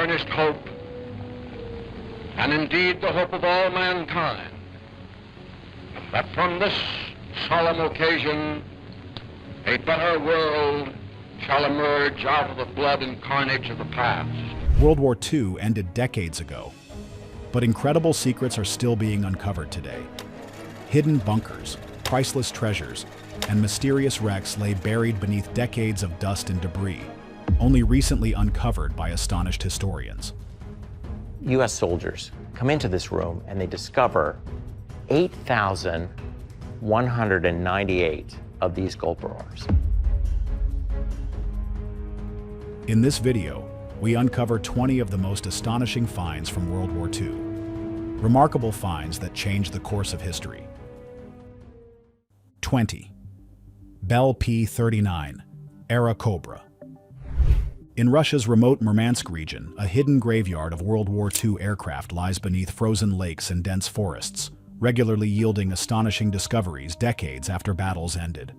earnest hope, and indeed the hope of all mankind, that from this solemn occasion a better world shall emerge out of the blood and carnage of the past. World War II ended decades ago, but incredible secrets are still being uncovered today. Hidden bunkers, priceless treasures, and mysterious wrecks lay buried beneath decades of dust and debris, only recently uncovered by astonished historians. U.S. soldiers come into this room and they discover 8,198 of these gold bars. In this video, we uncover 20 of the most astonishing finds from World War II. Remarkable finds that changed the course of history. 20. Bell P-39, Airacobra. In Russia's remote Murmansk region, a hidden graveyard of World War II aircraft lies beneath frozen lakes and dense forests, regularly yielding astonishing discoveries decades after battles ended.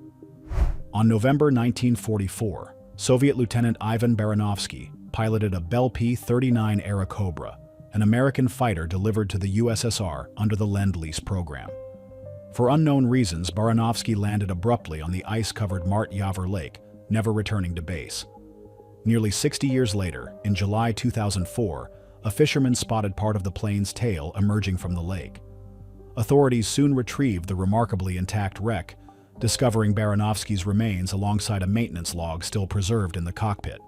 On November 1944, Soviet Lieutenant Ivan Baranovsky piloted a Bell P-39 Airacobra, an American fighter delivered to the USSR under the Lend-Lease program. For unknown reasons, Baranovsky landed abruptly on the ice-covered Mart Yavor Lake, never returning to base. Nearly 60 years later, in July 2004, a fisherman spotted part of the plane's tail emerging from the lake. Authorities soon retrieved the remarkably intact wreck, discovering Baranovsky's remains alongside a maintenance log still preserved in the cockpit.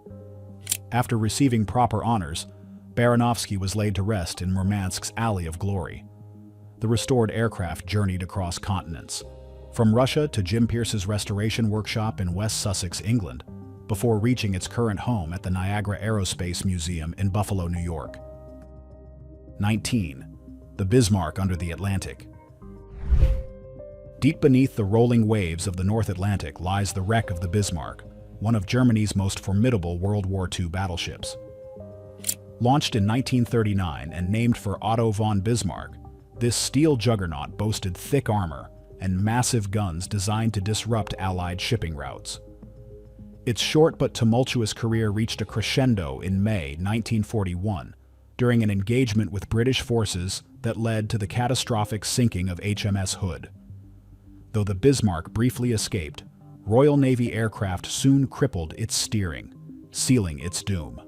After receiving proper honors, Baranovsky was laid to rest in Murmansk's Alley of Glory. The restored aircraft journeyed across continents, from Russia to Jim Pierce's restoration workshop in West Sussex, England, before reaching its current home at the Niagara Aerospace Museum in Buffalo, New York. 19. The Bismarck under the Atlantic. Deep beneath the rolling waves of the North Atlantic lies the wreck of the Bismarck, one of Germany's most formidable World War II battleships. Launched in 1939 and named for Otto von Bismarck, this steel juggernaut boasted thick armor and massive guns designed to disrupt Allied shipping routes. Its short but tumultuous career reached a crescendo in May 1941 during an engagement with British forces that led to the catastrophic sinking of HMS Hood. Though the Bismarck briefly escaped, Royal Navy aircraft soon crippled its steering, sealing its doom.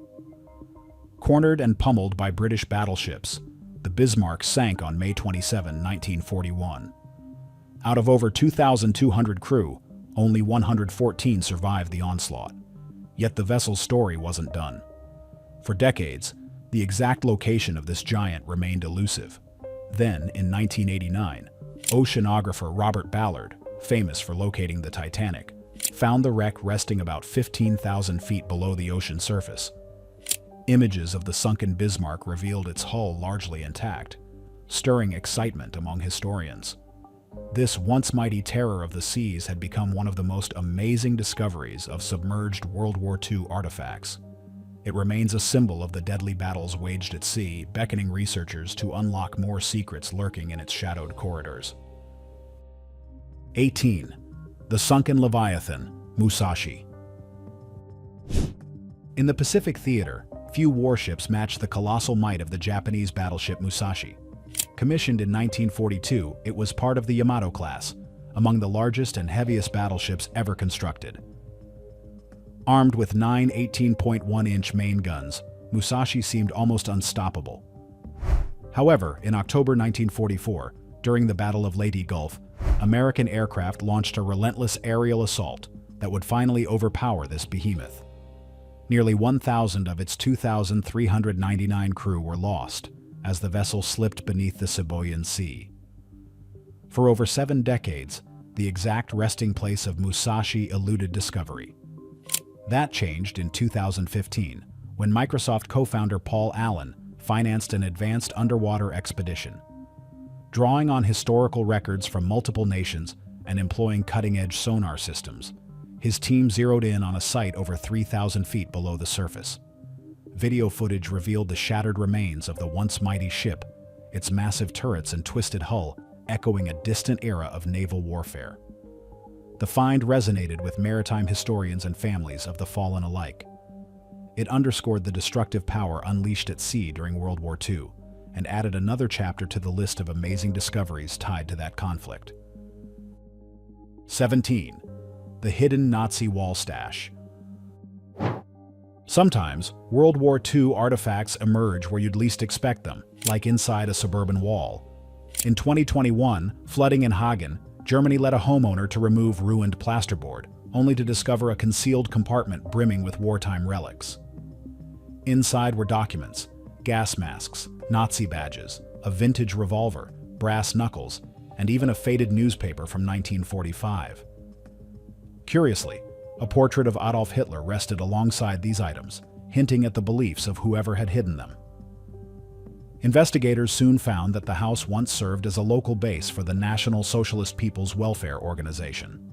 Cornered and pummeled by British battleships, the Bismarck sank on May 27, 1941. Out of over 2,200 crew, only 114 survived the onslaught. Yet the vessel's story wasn't done. For decades, the exact location of this giant remained elusive. Then, in 1989, oceanographer Robert Ballard, famous for locating the Titanic, found the wreck resting about 15,000 feet below the ocean surface. Images of the sunken Bismarck revealed its hull largely intact, stirring excitement among historians. This once mighty terror of the seas had become one of the most amazing discoveries of submerged World War II artifacts. It remains a symbol of the deadly battles waged at sea, beckoning researchers to unlock more secrets lurking in its shadowed corridors. 18. The Sunken Leviathan, Musashi. In the Pacific theater, few warships match the colossal might of the Japanese battleship Musashi. Commissioned in 1942, it was part of the Yamato class, among the largest and heaviest battleships ever constructed. Armed with 9 18.1-inch main guns, Musashi seemed almost unstoppable. However, in October 1944, during the Battle of Leyte Gulf, American aircraft launched a relentless aerial assault that would finally overpower this behemoth. Nearly 1,000 of its 2,399 crew were lost as the vessel slipped beneath the Siboyan Sea. For over 7 decades, the exact resting place of Musashi eluded discovery. That changed in 2015, when Microsoft co-founder Paul Allen financed an advanced underwater expedition. Drawing on historical records from multiple nations and employing cutting-edge sonar systems, his team zeroed in on a site over 3,000 feet below the surface. Video footage revealed the shattered remains of the once mighty ship, its massive turrets and twisted hull echoing a distant era of naval warfare. The find resonated with maritime historians and families of the fallen alike. It underscored the destructive power unleashed at sea during World War II and added another chapter to the list of amazing discoveries tied to that conflict. 17. The hidden Nazi wall stash. Sometimes, World War II artifacts emerge where you'd least expect them, like inside a suburban wall. In 2021, flooding in Hagen, Germany led a homeowner to remove ruined plasterboard, only to discover a concealed compartment brimming with wartime relics. Inside were documents, gas masks, Nazi badges, a vintage revolver, brass knuckles, and even a faded newspaper from 1945. Curiously, a portrait of Adolf Hitler rested alongside these items, hinting at the beliefs of whoever had hidden them. Investigators soon found that the house once served as a local base for the National Socialist People's Welfare Organization.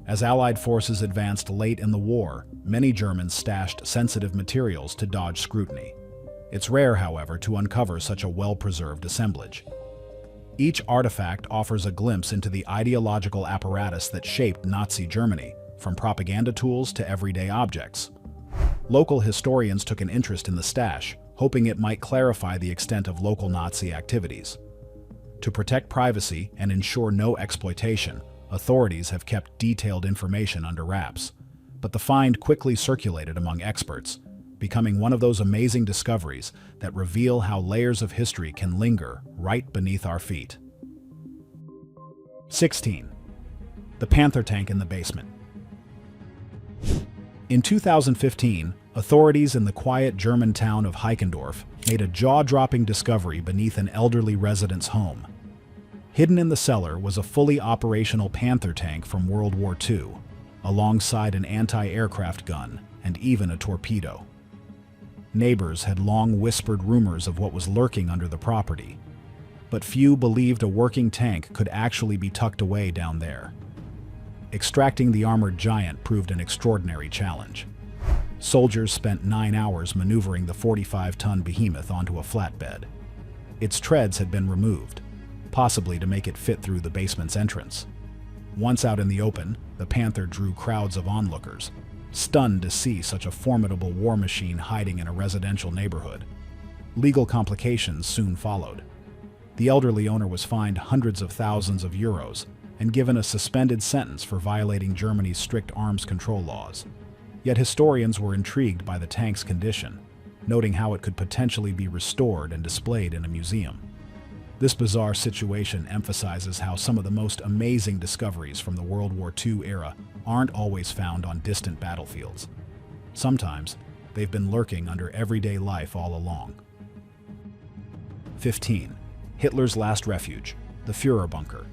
As Allied forces advanced late in the war, many Germans stashed sensitive materials to dodge scrutiny. It's rare, however, to uncover such a well-preserved assemblage. Each artifact offers a glimpse into the ideological apparatus that shaped Nazi Germany, from propaganda tools to everyday objects. Local historians took an interest in the stash, hoping it might clarify the extent of local Nazi activities. To protect privacy and ensure no exploitation, authorities have kept detailed information under wraps. But the find quickly circulated among experts, becoming one of those amazing discoveries that reveal how layers of history can linger right beneath our feet. 16. The Panther tank in the basement. In 2015, authorities in the quiet German town of Heikendorf made a jaw-dropping discovery beneath an elderly resident's home. Hidden in the cellar was a fully operational Panther tank from World War II, alongside an anti-aircraft gun and even a torpedo. Neighbors had long whispered rumors of what was lurking under the property, but few believed a working tank could actually be tucked away down there. Extracting the armored giant proved an extraordinary challenge. Soldiers spent 9 hours maneuvering the 45-ton behemoth onto a flatbed. Its treads had been removed, possibly to make it fit through the basement's entrance. Once out in the open, the Panther drew crowds of onlookers, stunned to see such a formidable war machine hiding in a residential neighborhood. Legal complications soon followed. The elderly owner was fined hundreds of thousands of euros and given a suspended sentence for violating Germany's strict arms control laws. Yet historians were intrigued by the tank's condition, noting how it could potentially be restored and displayed in a museum. This bizarre situation emphasizes how some of the most amazing discoveries from the World War II era aren't always found on distant battlefields. Sometimes, they've been lurking under everyday life all along. 15. Hitler's last refuge, the Führer bunker.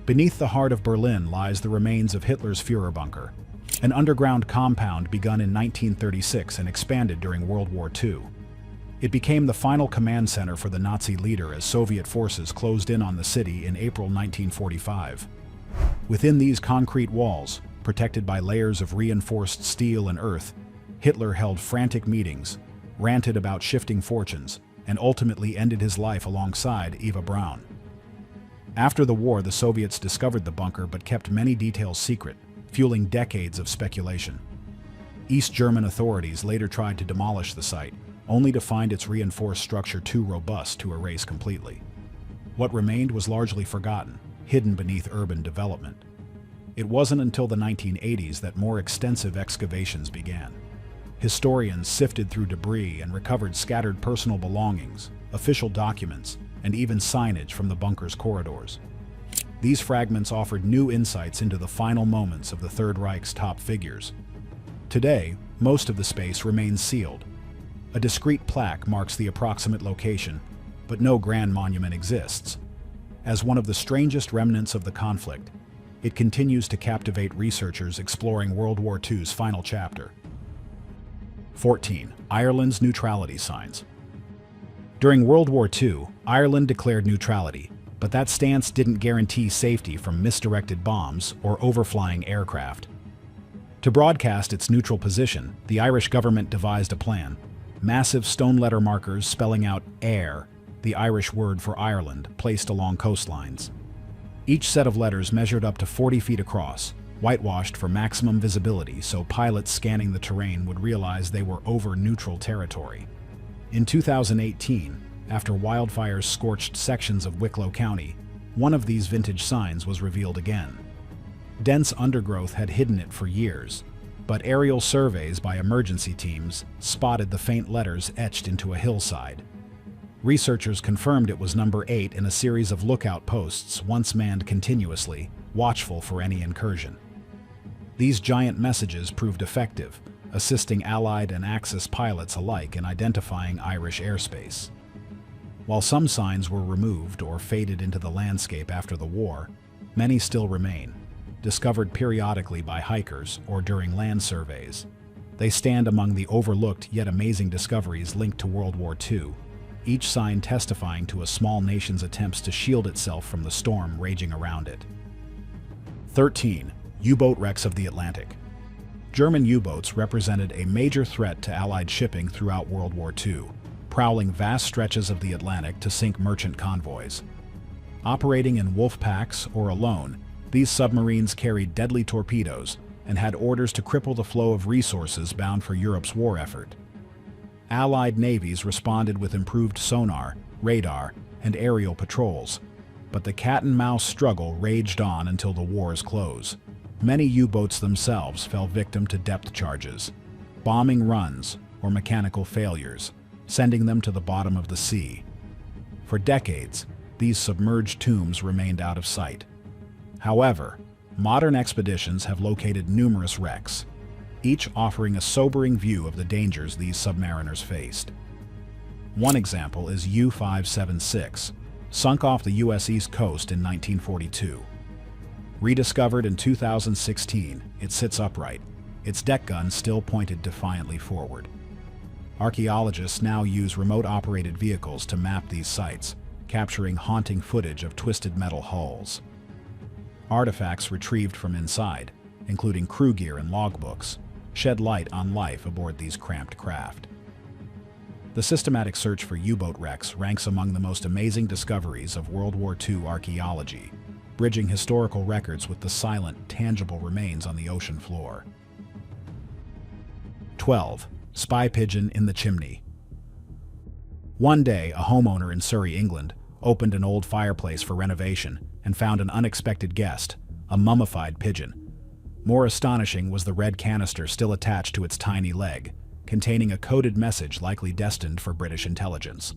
Beneath the heart of Berlin lies the remains of Hitler's Führer bunker, an underground compound begun in 1936 and expanded during World War II. It became the final command center for the Nazi leader as Soviet forces closed in on the city in April 1945. Within these concrete walls, protected by layers of reinforced steel and earth, Hitler held frantic meetings, ranted about shifting fortunes, and ultimately ended his life alongside Eva Braun. After the war, the Soviets discovered the bunker but kept many details secret, fueling decades of speculation. East German authorities later tried to demolish the site, only to find its reinforced structure too robust to erase completely. What remained was largely forgotten, hidden beneath urban development. It wasn't until the 1980s that more extensive excavations began. Historians sifted through debris and recovered scattered personal belongings, official documents, and even signage from the bunker's corridors. These fragments offered new insights into the final moments of the Third Reich's top figures. Today, most of the space remains sealed. A discrete plaque marks the approximate location, but no grand monument exists. As one of the strangest remnants of the conflict, it continues to captivate researchers exploring World War II's final chapter. 14. Ireland's neutrality signs. During World War II, Ireland declared neutrality, but that stance didn't guarantee safety from misdirected bombs or overflying aircraft. To broadcast its neutral position, the Irish government devised a plan: massive stone letter markers spelling out "Air," the Irish word for Ireland, placed along coastlines. Each set of letters measured up to 40 feet across, whitewashed for maximum visibility so pilots scanning the terrain would realize they were over neutral territory. In 2018, after wildfires scorched sections of Wicklow County, one of these vintage signs was revealed again. Dense undergrowth had hidden it for years, but aerial surveys by emergency teams spotted the faint letters etched into a hillside. Researchers confirmed it was number 8 in a series of lookout posts once manned continuously, watchful for any incursion. These giant messages proved effective, assisting Allied and Axis pilots alike in identifying Irish airspace. While some signs were removed or faded into the landscape after the war, many still remain, discovered periodically by hikers or during land surveys. They stand among the overlooked yet amazing discoveries linked to World War II, each sign testifying to a small nation's attempts to shield itself from the storm raging around it. 13. U-boat wrecks of the Atlantic. German U-boats represented a major threat to Allied shipping throughout World War II, prowling vast stretches of the Atlantic to sink merchant convoys. Operating in wolf packs or alone, these submarines carried deadly torpedoes and had orders to cripple the flow of resources bound for Europe's war effort. Allied navies responded with improved sonar, radar, and aerial patrols, but the cat-and-mouse struggle raged on until the war's close. Many U-boats themselves fell victim to depth charges, bombing runs, or mechanical failures, sending them to the bottom of the sea. For decades, these submerged tombs remained out of sight. However, modern expeditions have located numerous wrecks, each offering a sobering view of the dangers these submariners faced. One example is U-576, sunk off the U.S. East Coast in 1942. Rediscovered in 2016, it sits upright, its deck gun still pointed defiantly forward. Archaeologists now use remote-operated vehicles to map these sites, capturing haunting footage of twisted metal hulls. Artifacts retrieved from inside, including crew gear and logbooks, shed light on life aboard these cramped craft. The systematic search for U-boat wrecks ranks among the most amazing discoveries of World War II archaeology, bridging historical records with the silent, tangible remains on the ocean floor. 12. Spy pigeon in the chimney. One day, a homeowner in Surrey, England, opened an old fireplace for renovation and found an unexpected guest, a mummified pigeon. More astonishing was the red canister still attached to its tiny leg, containing a coded message likely destined for British intelligence.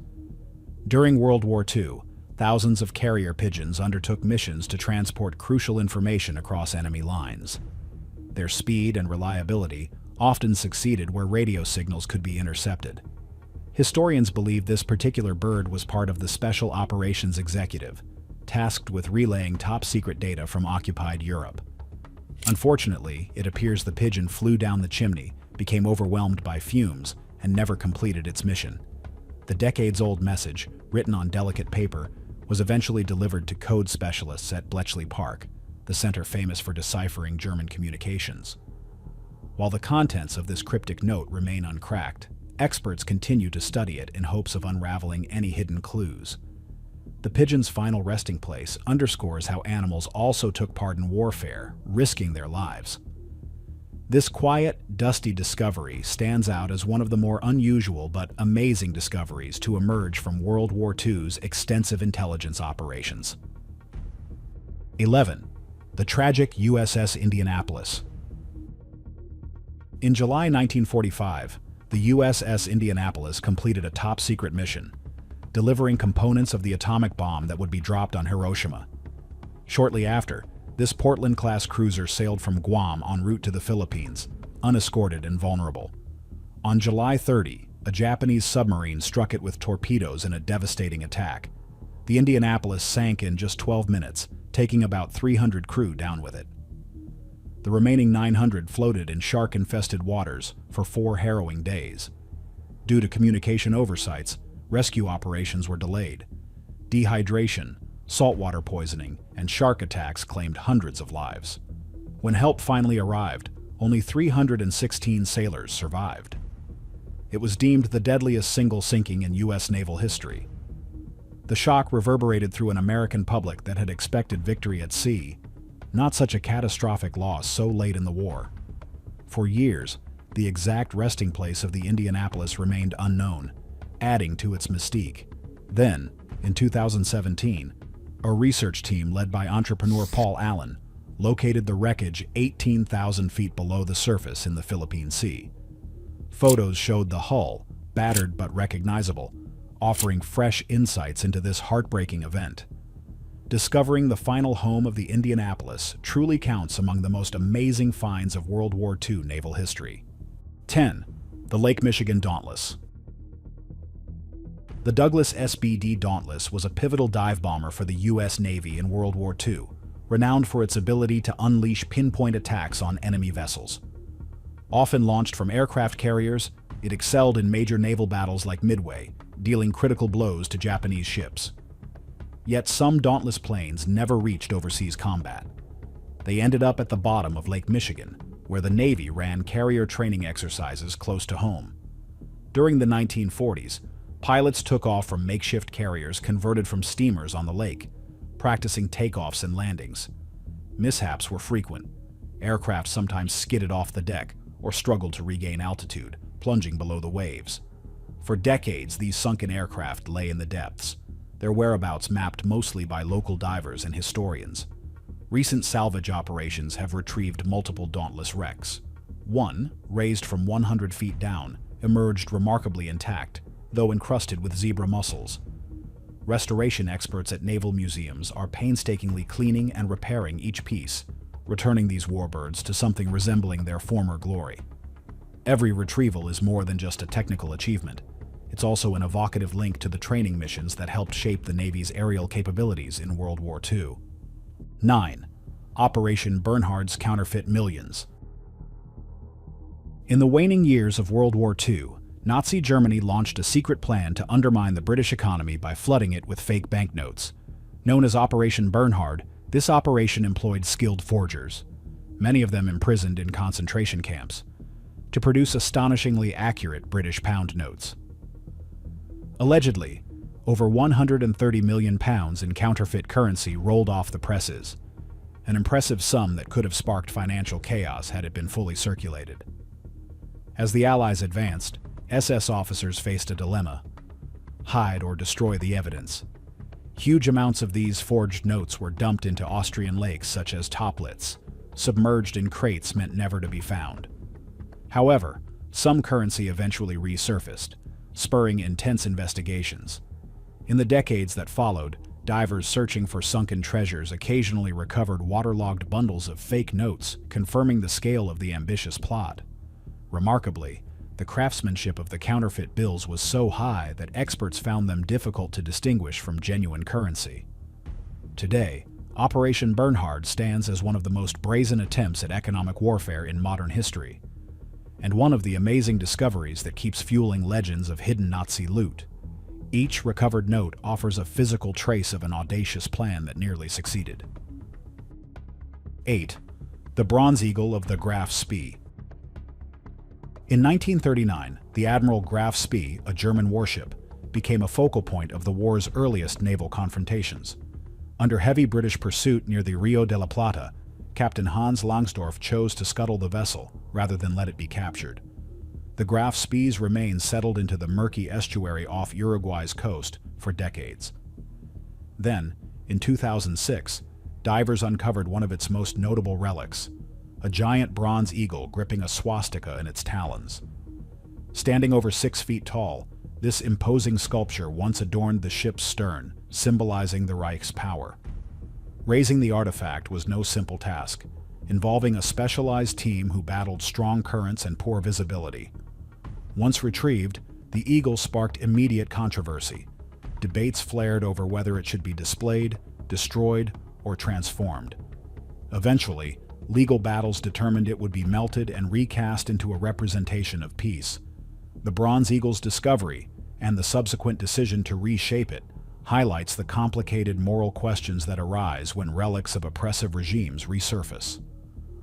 During World War II, thousands of carrier pigeons undertook missions to transport crucial information across enemy lines. Their speed and reliability often succeeded where radio signals could be intercepted. Historians believe this particular bird was part of the Special Operations Executive, tasked with relaying top-secret data from occupied Europe. Unfortunately, it appears the pigeon flew down the chimney, became overwhelmed by fumes, and never completed its mission. The decades-old message, written on delicate paper, was eventually delivered to code specialists at Bletchley Park, the center famous for deciphering German communications. While the contents of this cryptic note remain uncracked, experts continue to study it in hopes of unraveling any hidden clues. The pigeon's final resting place underscores how animals also took part in warfare, risking their lives. This quiet, dusty discovery stands out as one of the more unusual but amazing discoveries to emerge from World War II's extensive intelligence operations. 11. The tragic USS Indianapolis. In July 1945, the USS Indianapolis completed a top-secret mission, delivering components of the atomic bomb that would be dropped on Hiroshima. Shortly after, this Portland-class cruiser sailed from Guam en route to the Philippines, unescorted and vulnerable. On July 30, a Japanese submarine struck it with torpedoes in a devastating attack. The Indianapolis sank in just 12 minutes, taking about 300 crew down with it. The remaining 900 floated in shark-infested waters for 4 harrowing days. Due to communication oversights, rescue operations were delayed. Dehydration, saltwater poisoning, and shark attacks claimed hundreds of lives. When help finally arrived, only 316 sailors survived. It was deemed the deadliest single sinking in U.S. naval history. The shock reverberated through an American public that had expected victory at sea, Not such a catastrophic loss so late in the war. For years, the exact resting place of the Indianapolis remained unknown, adding to its mystique. Then, in 2017, a research team led by entrepreneur Paul Allen located the wreckage 18,000 feet below the surface in the Philippine Sea. Photos showed the hull, battered but recognizable, offering fresh insights into this heartbreaking event. Discovering the final home of the Indianapolis truly counts among the most amazing finds of World War II naval history. 10. The Lake Michigan Dauntless. The Douglas SBD Dauntless was a pivotal dive bomber for the U.S. Navy in World War II, renowned for its ability to unleash pinpoint attacks on enemy vessels. Often launched from aircraft carriers, it excelled in major naval battles like Midway, dealing critical blows to Japanese ships. Yet some Dauntless planes never reached overseas combat. They ended up at the bottom of Lake Michigan, where the Navy ran carrier training exercises close to home. During the 1940s, pilots took off from makeshift carriers converted from steamers on the lake, practicing takeoffs and landings. Mishaps were frequent. Aircraft sometimes skidded off the deck or struggled to regain altitude, plunging below the waves. For decades, these sunken aircraft lay in the depths, their whereabouts mapped mostly by local divers and historians. Recent salvage operations have retrieved multiple Dauntless wrecks. One, raised from 100 feet down, emerged remarkably intact, though encrusted with zebra mussels. Restoration experts at naval museums are painstakingly cleaning and repairing each piece, returning these warbirds to something resembling their former glory. Every retrieval is more than just a technical achievement. It's also an evocative link to the training missions that helped shape the Navy's aerial capabilities in World War II. 9. Operation Bernhard's Counterfeit Millions. In the waning years of World War II, Nazi Germany launched a secret plan to undermine the British economy by flooding it with fake banknotes. Known as Operation Bernhard, this operation employed skilled forgers, many of them imprisoned in concentration camps, to produce astonishingly accurate British pound notes. Allegedly, over £130 million in counterfeit currency rolled off the presses, an impressive sum that could have sparked financial chaos had it been fully circulated. As the Allies advanced, SS officers faced a dilemma: hide or destroy the evidence. Huge amounts of these forged notes were dumped into Austrian lakes such as Toplitz, submerged in crates meant never to be found. However, some currency eventually resurfaced, spurring intense investigations. In the decades that followed, divers searching for sunken treasures occasionally recovered waterlogged bundles of fake notes, confirming the scale of the ambitious plot. Remarkably, the craftsmanship of the counterfeit bills was so high that experts found them difficult to distinguish from genuine currency. Today, Operation Bernhard stands as one of the most brazen attempts at economic warfare in modern history, and one of the amazing discoveries that keeps fueling legends of hidden Nazi loot. Each recovered note offers a physical trace of an audacious plan that nearly succeeded. 8. The Bronze Eagle of the Graf Spee. In 1939, the Admiral Graf Spee, a German warship, became a focal point of the war's earliest naval confrontations. Under heavy British pursuit near the Rio de la Plata, Captain Hans Langsdorff chose to scuttle the vessel rather than let it be captured. The Graf Spee's remains settled into the murky estuary off Uruguay's coast for decades. Then, in 2006, divers uncovered one of its most notable relics, a giant bronze eagle gripping a swastika in its talons. Standing over 6 feet tall, this imposing sculpture once adorned the ship's stern, symbolizing the Reich's power. Raising the artifact was no simple task, involving a specialized team who battled strong currents and poor visibility. Once retrieved, the eagle sparked immediate controversy. Debates flared over whether it should be displayed, destroyed, or transformed. Eventually, legal battles determined it would be melted and recast into a representation of peace. The Bronze Eagle's discovery, and the subsequent decision to reshape it, highlights the complicated moral questions that arise when relics of oppressive regimes resurface.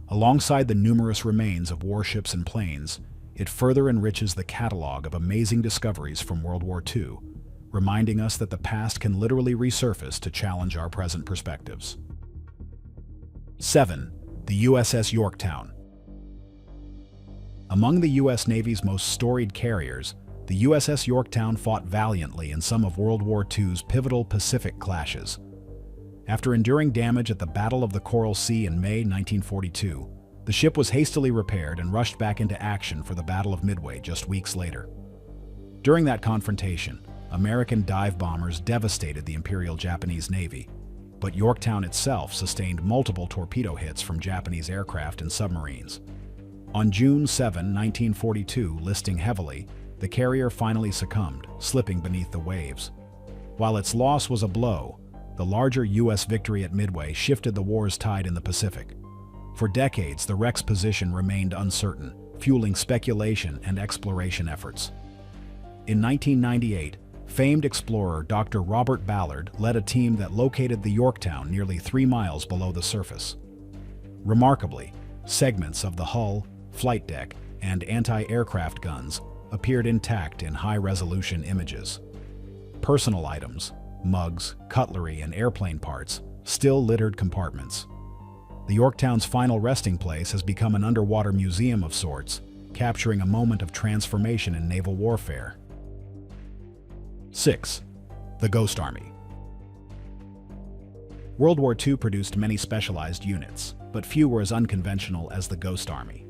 Alongside the numerous remains of warships and planes, it further enriches the catalog of amazing discoveries from World War II, reminding us that the past can literally resurface to challenge our present perspectives. 7. The USS Yorktown. Among the U.S. Navy's most storied carriers, the USS Yorktown fought valiantly in some of World War II's pivotal Pacific clashes. After enduring damage at the Battle of the Coral Sea in May 1942, the ship was hastily repaired and rushed back into action for the Battle of Midway just weeks later. During that confrontation, American dive bombers devastated the Imperial Japanese Navy, but Yorktown itself sustained multiple torpedo hits from Japanese aircraft and submarines. On June 7, 1942, listing heavily, the carrier finally succumbed, slipping beneath the waves. While its loss was a blow, the larger U.S. victory at Midway shifted the war's tide in the Pacific. For decades, the wreck's position remained uncertain, fueling speculation and exploration efforts. In 1998, famed explorer Dr. Robert Ballard led a team that located the Yorktown nearly 3 miles below the surface. Remarkably, segments of the hull, flight deck, and anti-aircraft guns appeared intact in high-resolution images. Personal items, mugs, cutlery, and airplane parts still littered compartments. The Yorktown's final resting place has become an underwater museum of sorts, capturing a moment of transformation in naval warfare. 6. The Ghost Army. World War II produced many specialized units, but few were as unconventional as the Ghost Army.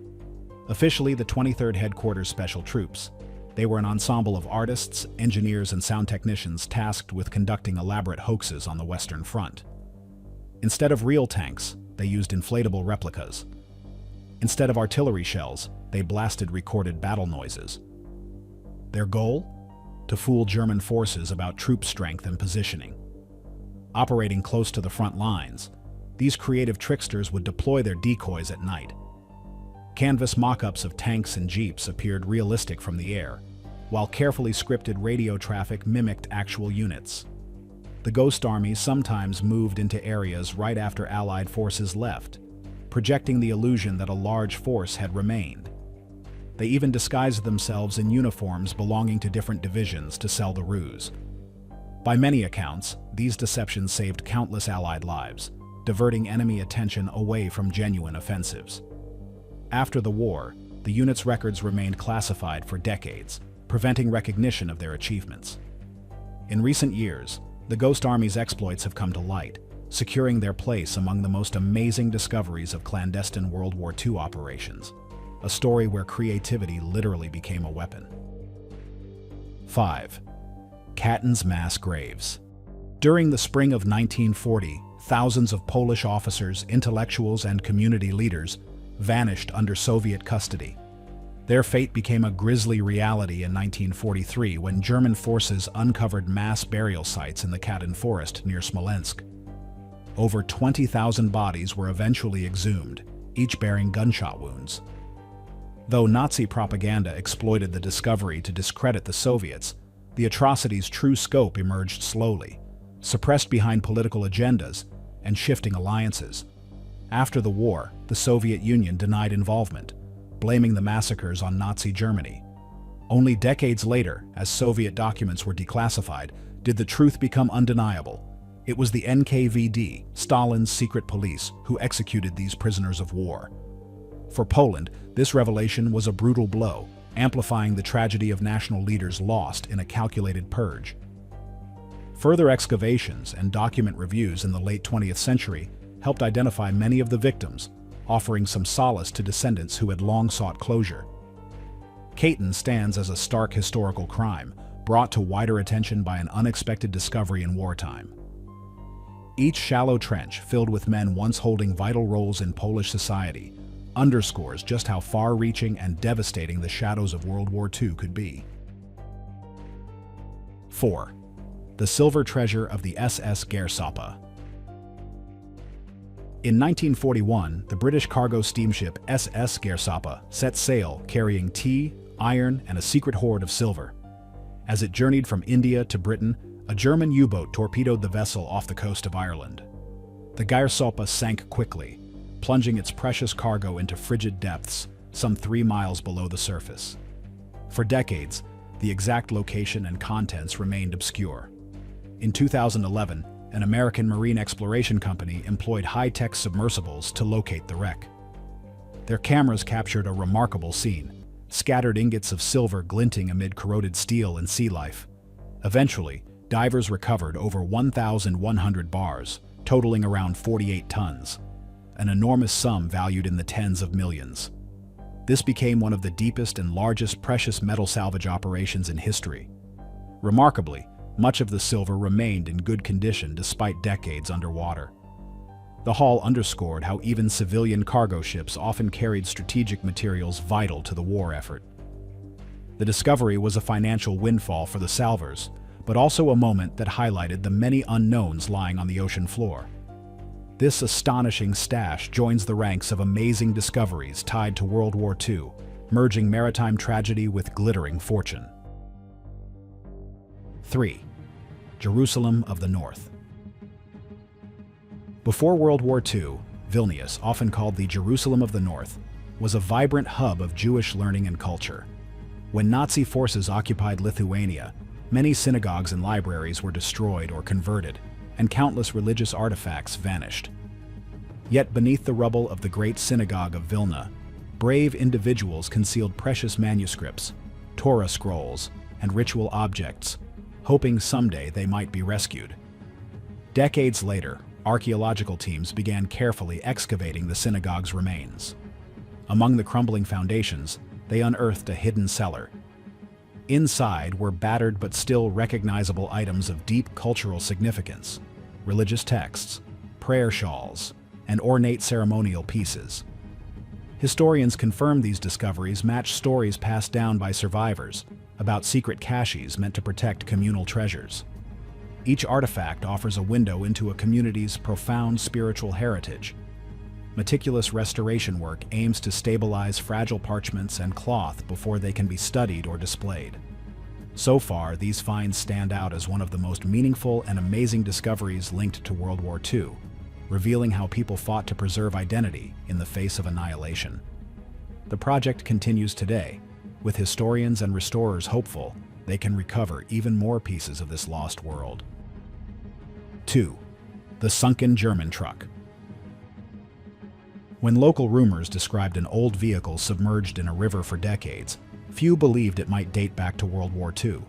Officially the 23rd Headquarters Special Troops, they were an ensemble of artists, engineers, and sound technicians tasked with conducting elaborate hoaxes on the Western Front. Instead of real tanks, they used inflatable replicas. Instead of artillery shells, they blasted recorded battle noises. Their goal? To fool German forces about troop strength and positioning. Operating close to the front lines, these creative tricksters would deploy their decoys at night. Canvas mock-ups of tanks and jeeps appeared realistic from the air, while carefully scripted radio traffic mimicked actual units. The Ghost Army sometimes moved into areas right after Allied forces left, projecting the illusion that a large force had remained. They even disguised themselves in uniforms belonging to different divisions to sell the ruse. By many accounts, these deceptions saved countless Allied lives, diverting enemy attention away from genuine offensives. After the war, the unit's records remained classified for decades, preventing recognition of their achievements. In recent years, the Ghost Army's exploits have come to light, securing their place among the most amazing discoveries of clandestine World War II operations, a story where creativity literally became a weapon. 5. Katyn's mass graves. During the spring of 1940, thousands of Polish officers, intellectuals, and community leaders vanished under Soviet custody. Their fate became a grisly reality in 1943 when German forces uncovered mass burial sites in the Katyn forest near Smolensk. Over 20,000 bodies were eventually exhumed, each bearing gunshot wounds. Though Nazi propaganda exploited the discovery to discredit the Soviets, the atrocity's true scope emerged slowly, suppressed behind political agendas and shifting alliances. After the war, the Soviet Union denied involvement, blaming the massacres on Nazi Germany. Only decades later, as Soviet documents were declassified, did the truth become undeniable. It was the NKVD, Stalin's secret police, who executed these prisoners of war. For Poland, this revelation was a brutal blow, amplifying the tragedy of national leaders lost in a calculated purge. Further excavations and document reviews in the late 20th century helped identify many of the victims, offering some solace to descendants who had long sought closure. Katyn stands as a stark historical crime, brought to wider attention by an unexpected discovery in wartime. Each shallow trench, filled with men once holding vital roles in Polish society, underscores just how far-reaching and devastating the shadows of World War II could be. 4. The silver treasure of the SS Gairsoppa. In 1941, the British cargo steamship SS Gairsoppa set sail carrying tea, iron, and a secret hoard of silver. As it journeyed from India to Britain, a German U-boat torpedoed the vessel off the coast of Ireland. The Gairsoppa sank quickly, plunging its precious cargo into frigid depths, some 3 miles below the surface. For decades, the exact location and contents remained obscure. In 2011, an American marine exploration company employed high-tech submersibles to locate the wreck. Their cameras captured a remarkable scene, scattered ingots of silver glinting amid corroded steel and sea life. Eventually, divers recovered over 1,100 bars, totaling around 48 tons, an enormous sum valued in the tens of millions. This became one of the deepest and largest precious metal salvage operations in history. Remarkably, much of the silver remained in good condition despite decades underwater. The haul underscored how even civilian cargo ships often carried strategic materials vital to the war effort. The discovery was a financial windfall for the salvors, but also a moment that highlighted the many unknowns lying on the ocean floor. This astonishing stash joins the ranks of amazing discoveries tied to World War II, merging maritime tragedy with glittering fortune. 3. Jerusalem of the North. Before World War II, Vilnius, often called the Jerusalem of the North, was a vibrant hub of Jewish learning and culture. When Nazi forces occupied Lithuania, many synagogues and libraries were destroyed or converted, and countless religious artifacts vanished. Yet beneath the rubble of the Great Synagogue of Vilna, brave individuals concealed precious manuscripts, Torah scrolls, and ritual objects, hoping someday they might be rescued. Decades later, archaeological teams began carefully excavating the synagogue's remains. Among the crumbling foundations, they unearthed a hidden cellar. Inside were battered but still recognizable items of deep cultural significance: religious texts, prayer shawls, and ornate ceremonial pieces. Historians confirm these discoveries match stories passed down by survivors about secret caches meant to protect communal treasures. Each artifact offers a window into a community's profound spiritual heritage. Meticulous restoration work aims to stabilize fragile parchments and cloth before they can be studied or displayed. So far, these finds stand out as one of the most meaningful and amazing discoveries linked to World War II, revealing how people fought to preserve identity in the face of annihilation. The project continues today, with historians and restorers hopeful they can recover even more pieces of this lost world. 2. The Sunken German Truck. When local rumors described an old vehicle submerged in a river for decades, few believed it might date back to World War II.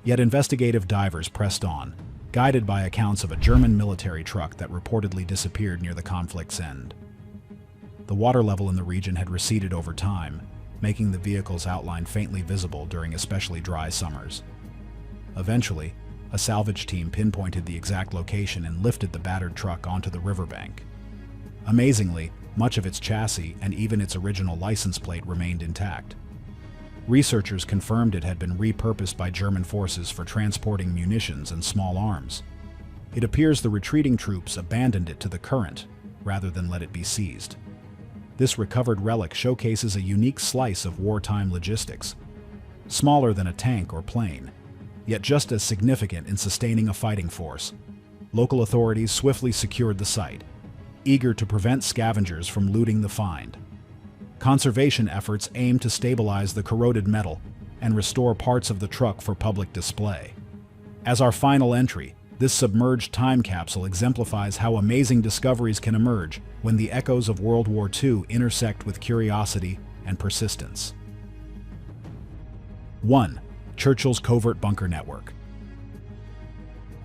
Yet investigative divers pressed on, guided by accounts of a German military truck that reportedly disappeared near the conflict's end. The water level in the region had receded over time, making the vehicle's outline faintly visible during especially dry summers. Eventually, a salvage team pinpointed the exact location and lifted the battered truck onto the riverbank. Amazingly, much of its chassis and even its original license plate remained intact. Researchers confirmed it had been repurposed by German forces for transporting munitions and small arms. It appears the retreating troops abandoned it to the current, rather than let it be seized. This recovered relic showcases a unique slice of wartime logistics. Smaller than a tank or plane, yet just as significant in sustaining a fighting force. Local authorities swiftly secured the site, eager to prevent scavengers from looting the find. Conservation efforts aimed to stabilize the corroded metal and restore parts of the truck for public display. As our final entry, this submerged time capsule exemplifies how amazing discoveries can emerge when the echoes of World War II intersect with curiosity and persistence. 1. Churchill's Covert Bunker Network.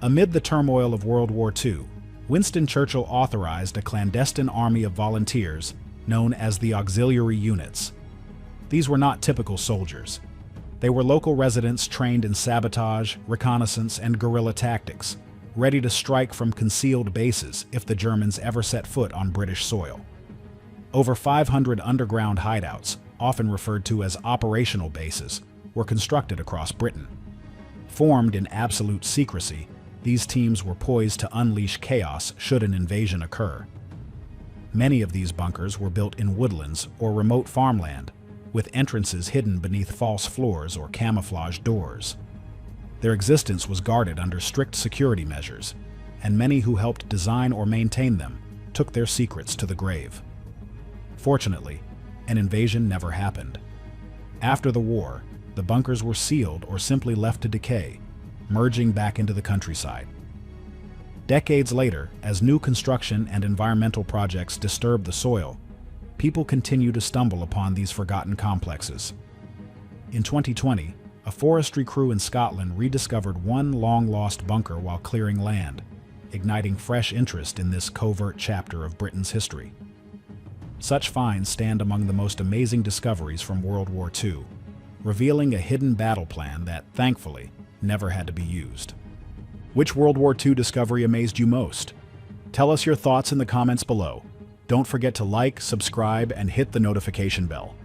Amid the turmoil of World War II, Winston Churchill authorized a clandestine army of volunteers known as the Auxiliary Units. These were not typical soldiers. They were local residents trained in sabotage, reconnaissance, and guerrilla tactics, ready to strike from concealed bases if the Germans ever set foot on British soil. Over 500 underground hideouts, often referred to as operational bases, were constructed across Britain. Formed in absolute secrecy, these teams were poised to unleash chaos should an invasion occur. Many of these bunkers were built in woodlands or remote farmland, with entrances hidden beneath false floors or camouflage doors. Their existence was guarded under strict security measures, and many who helped design or maintain them took their secrets to the grave. Fortunately, an invasion never happened. After the war, the bunkers were sealed or simply left to decay, merging back into the countryside. Decades later, as new construction and environmental projects disturb the soil, people continue to stumble upon these forgotten complexes. In 2020, a forestry crew in Scotland rediscovered one long-lost bunker while clearing land, igniting fresh interest in this covert chapter of Britain's history. Such finds stand among the most amazing discoveries from World War II, revealing a hidden battle plan that, thankfully, never had to be used. Which World War II discovery amazed you most? Tell us your thoughts in the comments below. Don't forget to like, subscribe, and hit the notification bell.